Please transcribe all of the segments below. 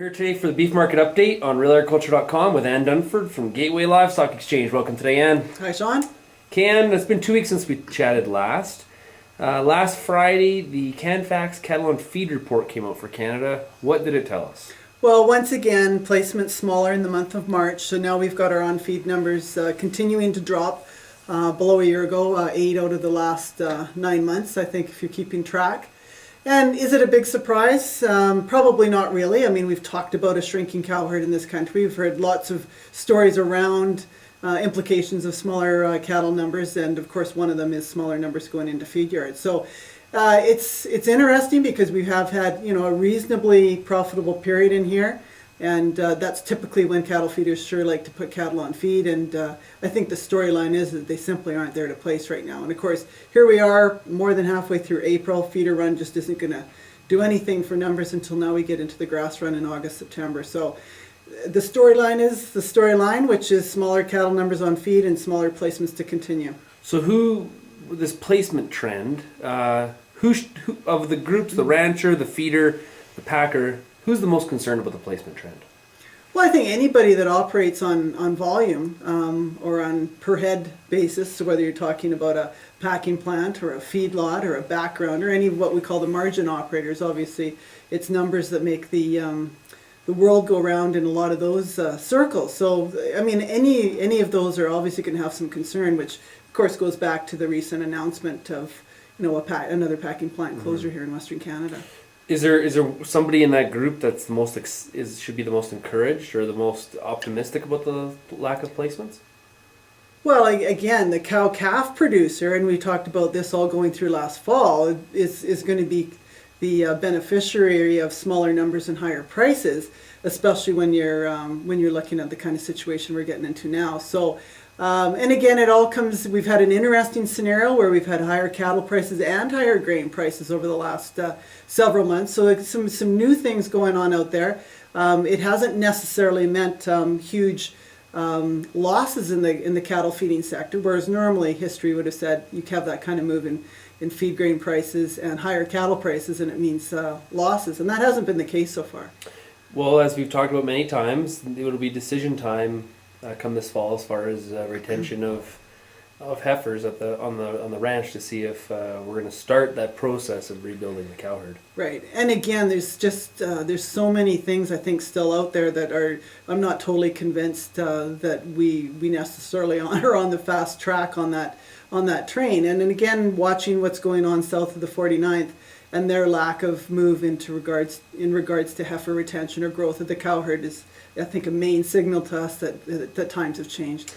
We're here today for the beef market update on RealAgriculture.com with Ann Dunford from Gateway Livestock Exchange. Welcome today, Ann. Hi, Sean. Ann, it's been 2 weeks since we chatted last. Last Friday, the Canfax Cattle on Feed report came out for Canada. What did it tell us? Well, once again, placement smaller in the month of March, so now we've got our on-feed numbers continuing to drop below a year ago, 8 out of the last 9 months, I think, if you're keeping track. And is it a big surprise? Probably not really. I mean, we've talked about a shrinking cow herd in this country. We've heard lots of stories around implications of smaller cattle numbers, and of course one of them is smaller numbers going into feed yards. So it's interesting because we have had a reasonably profitable period in here, and that's typically when cattle feeders sure like to put cattle on feed, and I think the storyline is that they simply aren't there to place right now. And of course, here we are more than halfway through April. Feeder run just isn't going to do anything for numbers until now we get into the grass run in August, September. So the storyline is the storyline, which is smaller cattle numbers on feed and smaller placements to continue. So this placement trend, who of the groups, the rancher, the feeder, the packer, who's the most concerned about the placement trend? Well, I think anybody that operates on volume or on per head basis, so whether you're talking about a packing plant or a feedlot or a background or any of what we call the margin operators, obviously it's numbers that make the world go round in a lot of those circles. So, I mean, any of those are obviously going to have some concern, which of course goes back to the recent announcement of another packing plant closure here in Western Canada. Is there somebody in that group that's the most should be the most encouraged or the most optimistic about the lack of placements? Well, again, the cow-calf producer, and we talked about this all going through last fall, is going to be the beneficiary of smaller numbers and higher prices, especially when you're looking at the kind of situation we're getting into now. So, and again, it all comes. We've had an interesting scenario where we've had higher cattle prices and higher grain prices over the last several months. So some new things going on out there. It hasn't necessarily meant huge losses in the cattle feeding sector, whereas normally history would have said you have that kind of move in feed grain prices and higher cattle prices, and it means losses, and that hasn't been the case so far. Well, as we've talked about many times, it'll be decision time come this fall as far as retention of heifers on the ranch to see if we're going to start that process of rebuilding the cow herd. Right, and again, there's so many things I think still out there that I'm not totally convinced that we necessarily are on the fast track on that train. And then again, watching what's going on south of the 49th and their lack of move in regards to heifer retention or growth of the cow herd is, I think, a main signal to us that times have changed.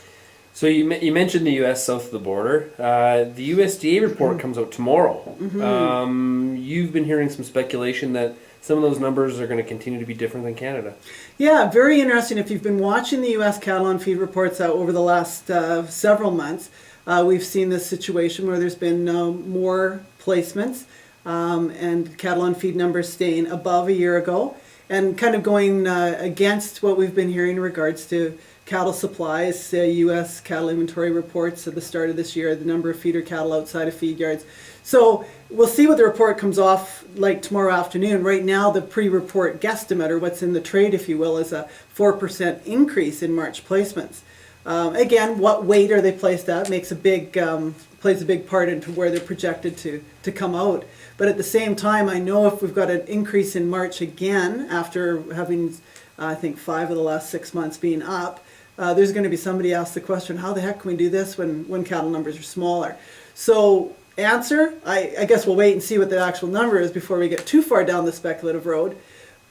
So you mentioned the U.S. south of the border. The USDA report comes out tomorrow. Mm-hmm. You've been hearing some speculation that some of those numbers are going to continue to be different than Canada. Yeah, very interesting. If you've been watching the U.S. cattle on feed reports over the last several months, we've seen this situation where there's been more placements and cattle on feed numbers staying above a year ago, and kind of going against what we've been hearing in regards to cattle supplies. U.S. cattle inventory reports at the start of this year, the number of feeder cattle outside of feed yards. So we'll see what the report comes off like tomorrow afternoon. Right now, the pre-report guesstimate, or what's in the trade, if you will, is a 4% increase in March placements. Again, what weight are they placed at plays a big part into where they're projected to come out. But at the same time, I know if we've got an increase in March again, after having, I think, 5 of the last 6 months being up, there's going to be somebody ask the question, how the heck can we do this when cattle numbers are smaller? So answer, I guess we'll wait and see what the actual number is before we get too far down the speculative road.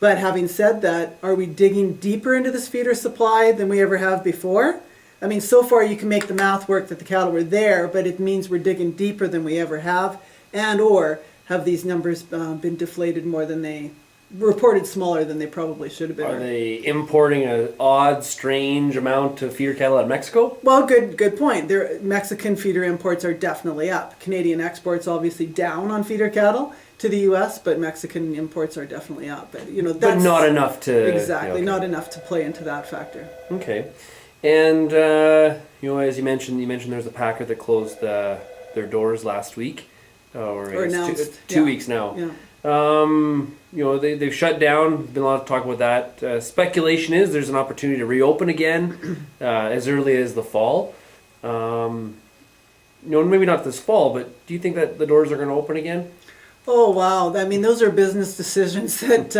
But having said that, are we digging deeper into this feeder supply than we ever have before? I mean, so far you can make the math work that the cattle were there, but it means we're digging deeper than we ever have, and or have these numbers been deflated more than they reported, smaller than they probably should have been. Are they importing an odd, strange amount of feeder cattle out of Mexico? Well, good point. Mexican feeder imports are definitely up. Canadian exports obviously down on feeder cattle to the U.S., but Mexican imports are definitely up. But but not enough to exactly not enough to play into that factor. Okay, and as you mentioned there's a packer that closed their doors last week, or announced 2 weeks now. Yeah. They've shut down. Been a lot of talk about that. Speculation is there's an opportunity to reopen again as early as the fall. Maybe not this fall, but do you think that the doors are going to open again? Oh wow! I mean, those are business decisions that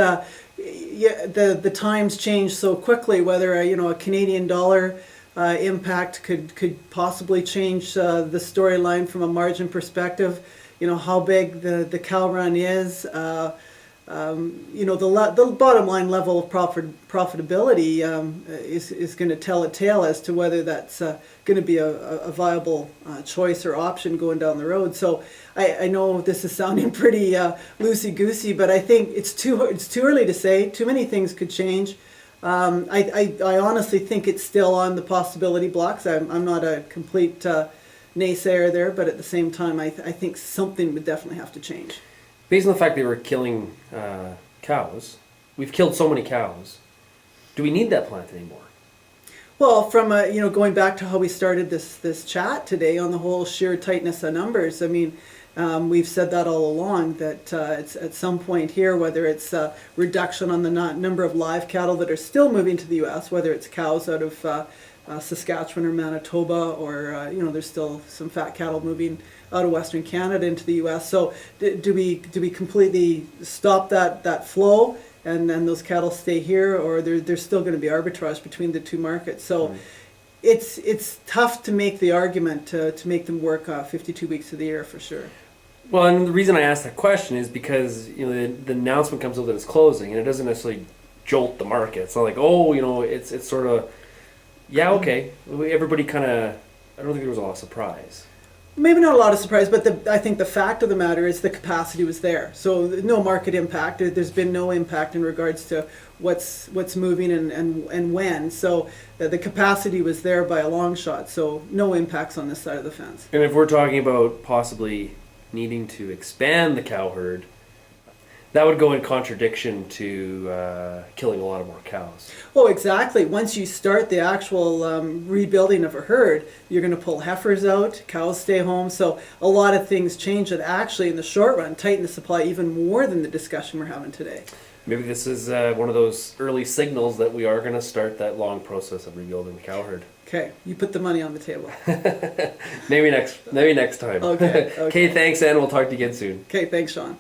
the times change so quickly. Whether a Canadian dollar impact could possibly change the storyline from a margin perspective. How big the cow run is. The bottom line level of profitability is going to tell a tale as to whether that's going to be a viable choice or option going down the road. So I know this is sounding pretty loosey-goosey, but I think it's too early to say. Too many things could change. I honestly think it's still on the possibility blocks. I'm not a complete naysayer there, but at the same time, I think something would definitely have to change. Based on the fact that we're killing cows, we've killed so many cows. Do we need that plant anymore? Well, from going back to how we started this chat today on the whole sheer tightness of numbers. I mean, we've said that all along that it's at some point here, whether it's a reduction on the number of live cattle that are still moving to the U.S., whether it's cows out of Saskatchewan or Manitoba, or there's still some fat cattle moving out of Western Canada into the U.S. So do we completely stop that flow and then those cattle stay here, or there's still going to be arbitrage between the two markets? So it's tough to make the argument to make them work 52 weeks of the year for sure. Well, and the reason I asked that question is because the announcement comes out that it's closing, and it doesn't necessarily jolt the market. It's not like it's sort of okay. Everybody kind of, I don't think there was a lot of surprise. Maybe not a lot of surprise, but I think the fact of the matter is the capacity was there. So no market impact. There's been no impact in regards to what's moving and when. So the capacity was there by a long shot. So no impacts on this side of the fence. And if we're talking about possibly needing to expand the cow herd, that would go in contradiction to killing a lot of more cows. Oh, exactly. Once you start the actual rebuilding of a herd, you're going to pull heifers out, cows stay home. So a lot of things change that actually in the short run tighten the supply even more than the discussion we're having today. Maybe this is one of those early signals that we are going to start that long process of rebuilding the cow herd. Okay, you put the money on the table. Maybe next time. Okay. Okay, thanks, Ann. We'll talk to you again soon. Okay, thanks, Sean.